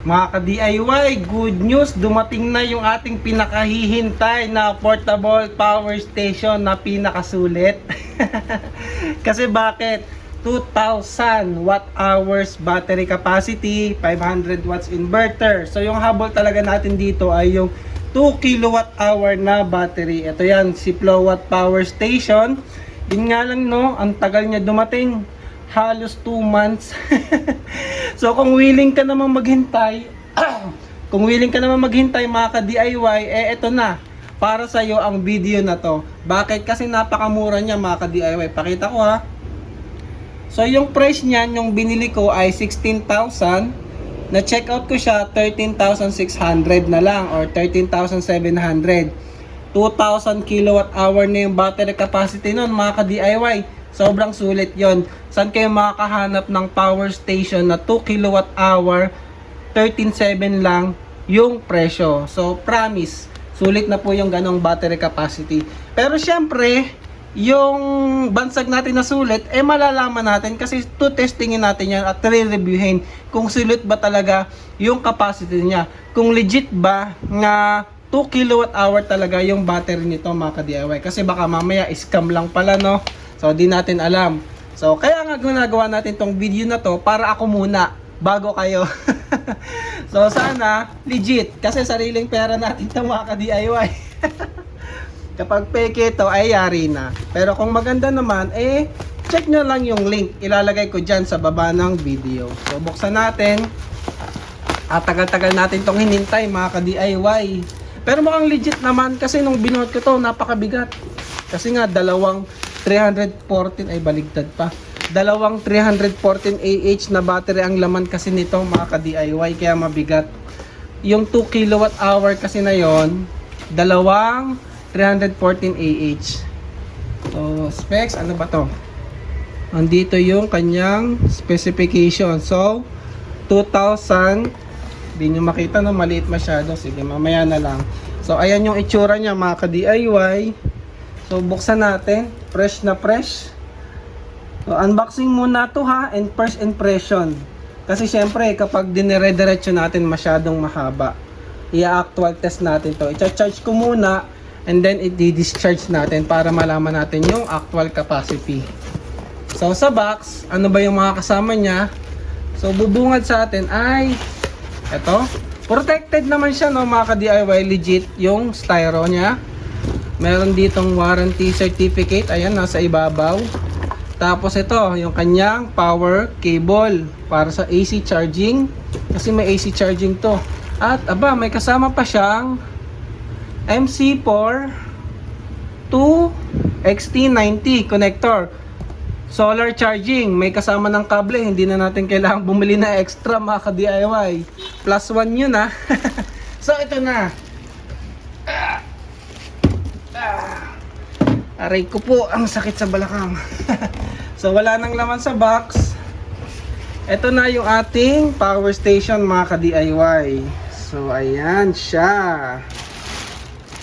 Mga ka-DIY, good news! Dumating na yung ating pinakahihintay na portable power station na pinakasulit. Kasi bakit? 2,000 watt hours battery capacity, 500 watts inverter. So yung habol talaga natin dito ay yung 2 kilowatt hour na battery. Ito yan, si Flowatt Power Station. Yun nga lang no, ang tagal niya dumating. Halos 2 months. So kung willing ka naman maghintay, mga ka-DIY, eto na. Para sa iyo ang video na to. Bakit? Kasi napakamura niya mga ka-DIY. Pakita ko ha. So yung price niyan, yung binili ko ay 16,000. Na check out ko siya 13,600 na lang or 13,700. 2,000 kilowatt hour na yung battery capacity nun mga ka-DIY. Sobrang sulit yon. Saan kayo makakahanap ng power station na 2 kilowatt hour, 13,700 lang yung presyo. So promise, sulit na po yung ganong battery capacity. Pero syempre, yung bansag natin na sulit, malalaman natin kasi testingin natin yan at re-reviewin kung sulit ba talaga yung capacity niya. Kung legit ba nga 2 kilowatt hour talaga yung battery nito mga ka-DIY. Kasi baka mamaya scam lang pala no. So di natin alam. So kaya nga ginagawa natin tong video na to para ako muna bago kayo. So sana legit kasi sariling pera natin ito mga ka-DIY. Kapag peke ito ay yari na. Pero kung maganda naman check nyo lang yung link. Ilalagay ko dyan sa baba ng video. So buksan natin. At tagal-tagal natin tong hinintay mga ka-DIY. Pero mukhang legit naman kasi nung binuhat ko to napakabigat. Kasi nga dalawang 314 ay baligtad pa. Dalawang 314 AH na battery ang laman kasi nito mga ka-DIY kaya mabigat. Yung 2 kilowatt hour kasi na yon, dalawang 314 AH. So specs, ano ba to? Andito yung kanyang specification. So 2,000, hindi nyo makita no, maliit masyado. Sige, mamaya na lang. So ayan yung itsura niya mga ka-DIY. So buksan natin, fresh na fresh. So unboxing muna to ha, and first impression. Kasi syempre kapag dinire-diretso natin masyadong mahaba, i-actual test natin to. I-charge ko muna and then i-discharge natin para malaman natin yung actual capacity. So sa box, ano ba yung mga kasama niya? So bubungad sa atin ay eto. Protected naman siya no mga ka-DIY, legit yung styro niya. Meron ditong warranty certificate, ayan nasa ibabaw. Tapos ito, yung kanyang power cable para sa AC charging. Kasi may AC charging to. At aba, may kasama pa siyang MC4 to XT90 connector. Solar charging, may kasama ng kable. Hindi na natin kailangang bumili na extra mga ka-DIY. Plus 1 yun ha. So ito na. Aray ko po, ang sakit sa balakang. So wala nang laman sa box. Ito na yung ating power station mga ka-DIY. So ayan siya.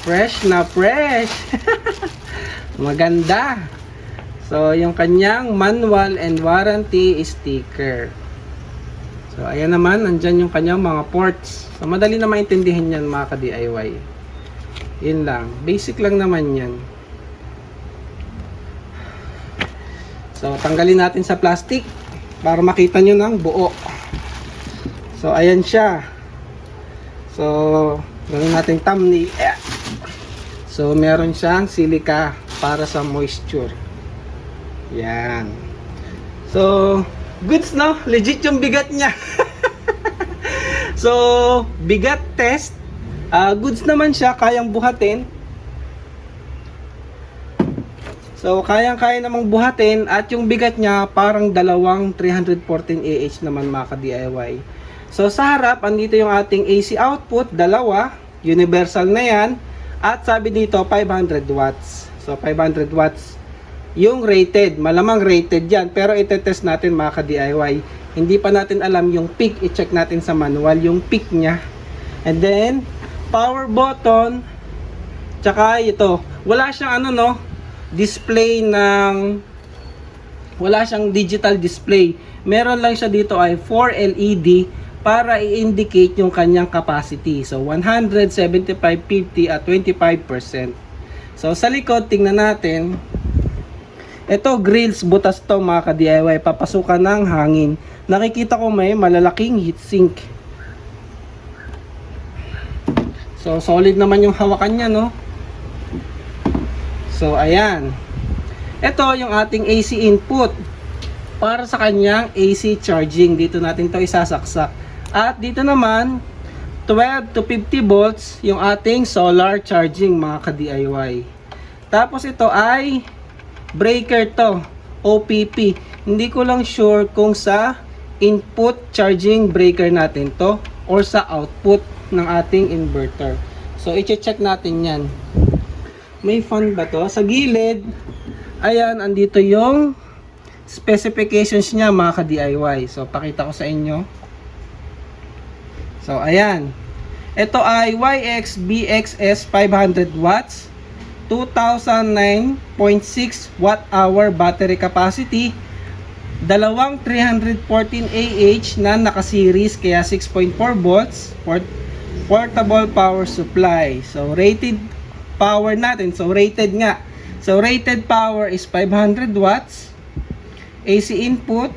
Fresh na fresh. Maganda. So yung kanyang manual and warranty sticker. So ayan naman, nandyan yung kanyang mga ports. So madali na maintindihan yan mga ka-DIY. Yun lang, basic lang naman yan. So tanggalin natin sa plastic para makita nyo ng buo. So ayan siya. So gawin natin thumbnail. So meron siyang silica para sa moisture. Yan. So goods no, legit yung bigat niya. So bigat test, goods naman siya, kayang buhatin. So kayang-kaya namang buhatin at yung bigat niya parang dalawang 314 AH naman mga ka-DIY. So sa harap, andito yung ating AC output, dalawa, universal na yan. At sabi dito 500 watts. So 500 watts yung rated, malamang rated yan. Pero itetest natin mga ka-DIY. Hindi pa natin alam yung peak, i-check natin sa manual yung peak niya. And then power button, tsaka ito, wala siyang ano no, display ng, wala siyang digital display. Meron lang siya dito ay 4 LED para i-indicate yung kanyang capacity. So 100, 75, 50 at 25%. So sa likod, tingnan natin. Ito, grills, butas to mga ka-DIY. Papasukan ng hangin. Nakikita ko may malalaking heatsink. So solid naman yung hawakan niya, no? So ayan. Ito yung ating AC input para sa kanyang AC charging. Dito natin to isasaksak. At dito naman 12 to 50 volts yung ating solar charging mga ka-DIY. Tapos ito ay breaker to, OPP. Hindi ko lang sure kung sa input charging breaker natin to or sa output ng ating inverter. So i-check natin yan. May fan ba to? Sa gilid, ayan, andito yung specifications niya mga ka-DIY. So pakita ko sa inyo. So ayan. Ito ay YXBXS 500 watts, 2009.6 watt hour battery capacity, dalawang 314 AH na naka-series kaya 6.4 volts, portable power supply. So rated power natin, so rated nga. So rated power is 500 watts. AC input,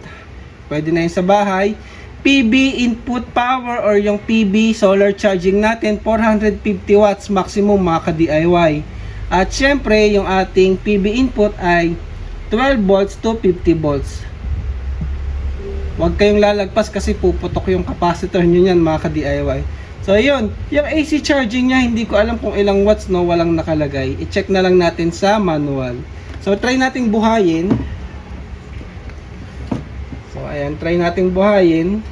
pwede na yun sa bahay. PB input power or yung PB solar charging natin 450 watts maximum mga ka-DIY. At syempre yung ating PB input ay 12 volts to 50 volts. Huwag kayong lalagpas kasi puputok yung capacitor nyo yan mga ka-DIY. So yun, yung AC charging nya hindi ko alam kung ilang watts, no, walang nakalagay. I-check na lang natin sa manual. So try nating buhayin. So ayan, try nating buhayin.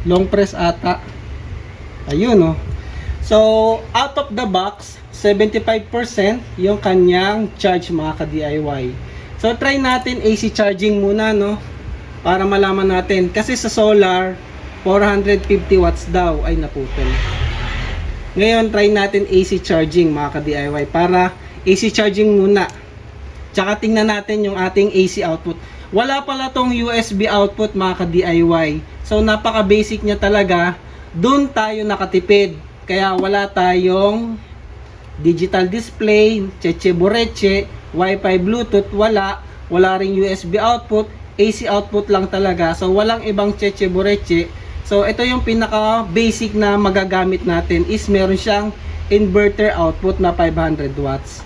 Long press ata. Ayun, oh. So out of the box 75% yung kanyang charge mga ka-DIY. So try natin AC charging muna, no, para malaman natin kasi sa solar 450 watts daw ay naputol. Ngayon try natin AC charging mga ka-DIY para AC charging muna. Tsaka tingnan natin yung ating AC output. Wala pala tong USB output mga ka-DIY. So napaka-basic niya talaga. Doon tayo nakatipid. Kaya wala tayong digital display, cheche boreche, Wi-Fi, Bluetooth, wala. Wala ring USB output, AC output lang talaga. So walang ibang cheche boreche. So ito yung pinaka-basic na magagamit natin is meron siyang inverter output na 500 watts.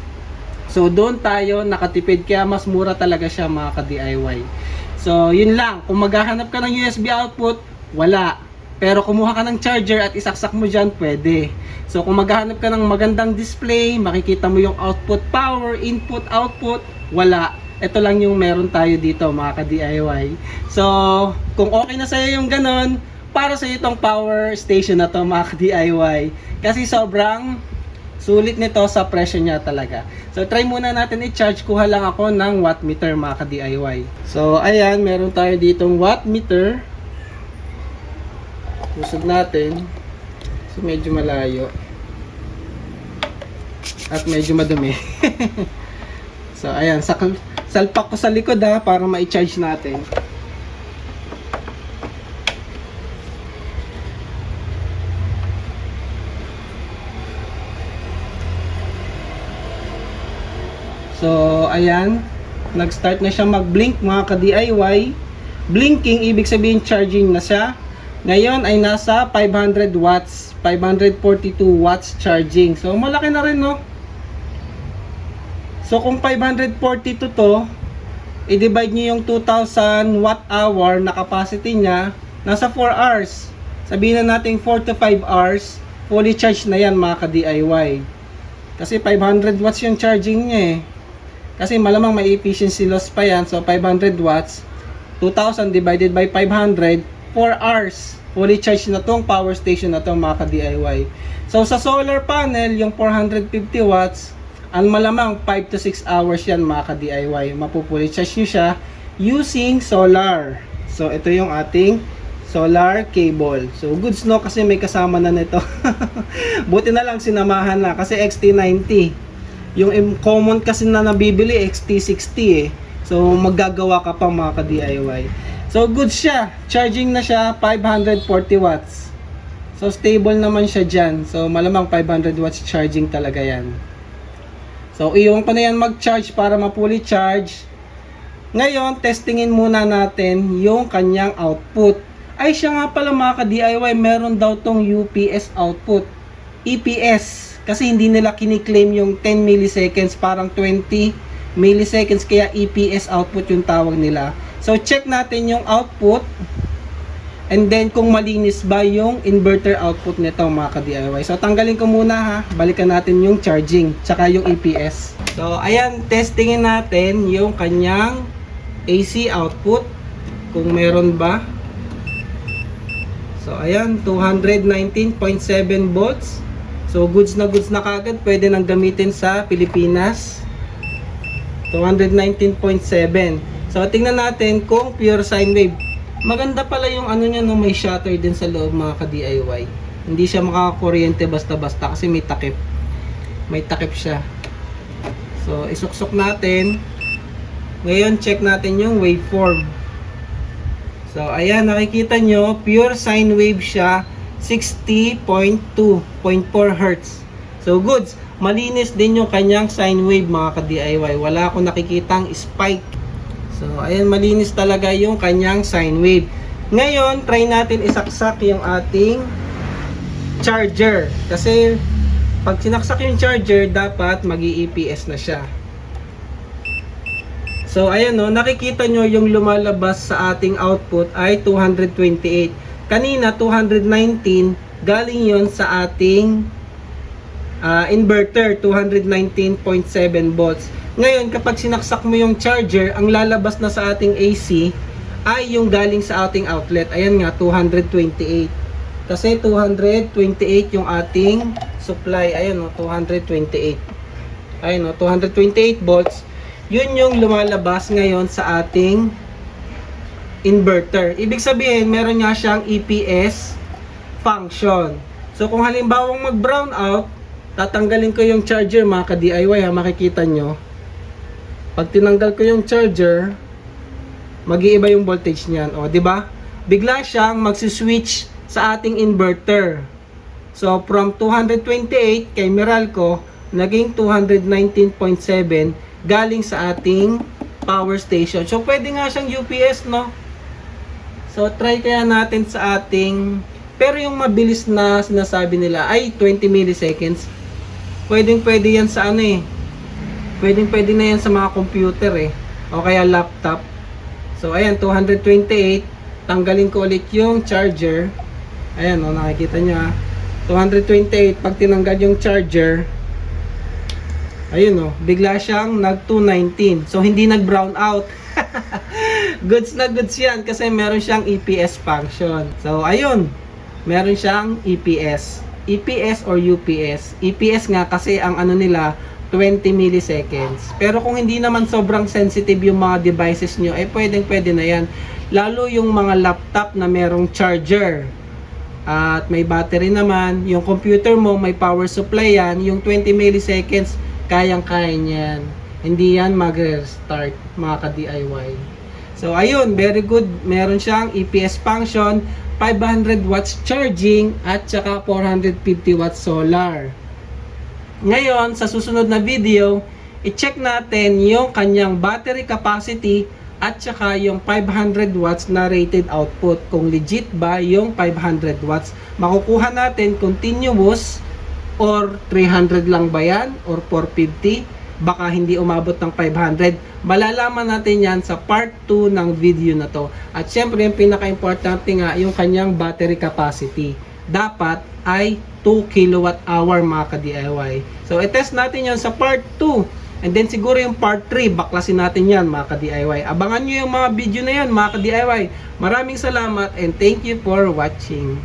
So doon tayo nakatipid kaya mas mura talaga siya mga ka-DIY. So yun lang, kung maghahanap ka ng USB output, wala. Pero kumuha ka ng charger at isaksak mo dyan, pwede. So kung maghahanap ka ng magandang display, makikita mo yung output power, input, output, wala. Ito lang yung meron tayo dito mga ka-DIY. So kung okay na sa'yo yung ganon, para sa'yo itong power station na to mga ka-DIY. Kasi sobrang sulit nito sa presyo niya talaga. So try muna natin i-charge. Kuha lang ako ng watt meter mga ka-DIY. So ayan, meron tayo ditong watt meter. Usog natin. So medyo malayo. At medyo madumi. So ayan, salpak ko sa likod ha, para ma-charge natin. So, ayan. Nag-start na siya mag-blink mga ka-DIY. Blinking, ibig sabihin charging na siya. Ngayon ay nasa 500 watts. 542 watts charging. So, malaki na rin, no? So, kung 542 to, i-divide nyo yung 2,000 watt hour na capacity niya, nasa 4 hours. Sabihin na natin 4 to 5 hours, fully charged na yan mga ka-DIY. Kasi 500 watts yung charging niya eh. Kasi malamang may efficiency loss pa yan. So 500 watts, 2,000 divided by 500, 4 hours. Fully charged na tong power station na to mga ka-DIY. So sa solar panel, yung 450 watts, ang malamang 5 to 6 hours yan mga ka-DIY. Mapupully charge nyo siya using solar. So ito yung ating solar cable. So goods, no, kasi may kasama na nito. Buti na lang sinamahan na kasi XT90. Yung common kasi na nabibili XT60 eh. So maggagawa ka pa mga ka-DIY. So So good siya. Charging na siya 540 watts. So stable naman siya dyan. So malamang 500 watts charging talaga yan. So iyon ko na yan mag-charge para ma-fully charge. Ngayon, testingin muna natin yung kanyang output. Ay siya nga pala mga ka-DIY, meron daw tong UPS output. EPS. Kasi hindi nila kiniklaim yung 10 milliseconds, parang 20 milliseconds. Kaya EPS output yung tawag nila. So check natin yung output. And then kung malinis ba yung inverter output nito mga ka-DIY. So tanggalin ko muna ha. Balikan natin yung charging. Tsaka yung EPS. So ayan, testingin natin yung kanyang AC output. Kung meron ba. So ayan, 219.7 volts. So goods na kagad. Pwede nang gamitin sa Pilipinas. 219.7. So tingnan natin kung pure sine wave. Maganda pala yung ano niya, no, may shutter din sa loob mga ka-DIY. Hindi siya makakakuryente basta-basta kasi may takip. May takip siya. So isuksok natin. Ngayon check natin yung waveform. So ayan, nakikita nyo, pure sine wave siya, 60.2.4 Hz. So goods, malinis din yung kanyang sine wave mga ka-DIY. Wala akong nakikitang spike. So ayan, malinis talaga yung kanyang sine wave. Ngayon, try natin isaksak yung ating charger. Kasi pag sinaksak yung charger, dapat mag-EPS na siya. So ayan no, nakikita nyo yung lumalabas sa ating output ay 228. Kanina 219, galing yon sa ating inverter, 219.7 volts. Ngayon kapag sinaksak mo yung charger, ang lalabas na sa ating AC ay yung galing sa ating outlet. Ayan nga, 228. Kasi 228 yung ating supply. Ayan no, 228. Ayan no, 228 volts. Yun yung lumalabas ngayon sa ating inverter. Ibig sabihin, meron nga siyang EPS function. So, kung halimbawang mag-brown out, tatanggalin ko yung charger mga ka-DIY ha, makikita nyo. Pag tinanggal ko yung charger, mag-iiba yung voltage niyan. O, di ba? Bigla siyang magsi-switch sa ating inverter. So, from 228 kay Meralco, naging 219.7 galing sa ating power station. So, pwede nga siyang UPS, no? So, try kaya natin sa ating... Pero yung mabilis na sinasabi nila ay 20 milliseconds. Pwede yan sa ano eh. Pwede na yan sa mga computer eh. O kaya laptop. So, ayan, 228. Tanggalin ko ulit yung charger. Ayan, o, nakikita nyo ha. 228. Pag tinanggal yung charger, ayun o, bigla siyang nag 219. So hindi nag brown out. Goods na goods yan kasi meron siyang EPS function. So ayun, meron siyang EPS. EPS or UPS. EPS nga kasi ang ano nila 20 milliseconds. Pero kung hindi naman sobrang sensitive yung mga devices nyo, eh pwede na yan. Lalo yung mga laptop na merong charger. At may battery naman. Yung computer mo may power supply yan. Yung 20 milliseconds kayang-kaya niyan. Hindi yan mag-restart mga ka-DIY. So ayun, very good. Meron siyang EPS function, 500 watts charging at saka 450 watts solar. Ngayon, sa susunod na video, i-check natin yung kanyang battery capacity at saka yung 500 watts na rated output. Kung legit ba yung 500 watts. Makukuha natin continuous or 300 lang ba yan? Or 450? Baka hindi umabot ng 500. Malalaman natin yan sa part 2 ng video na to. At syempre, yung pinaka-importante nga, yung kanyang battery capacity. Dapat ay 2 kWh mga ka-DIY. So, i-test natin yan sa part 2. And then, siguro yung part 3, baklasin natin yan mga ka-DIY. Abangan nyo yung mga video na yan mga ka-DIY. Maraming salamat and thank you for watching.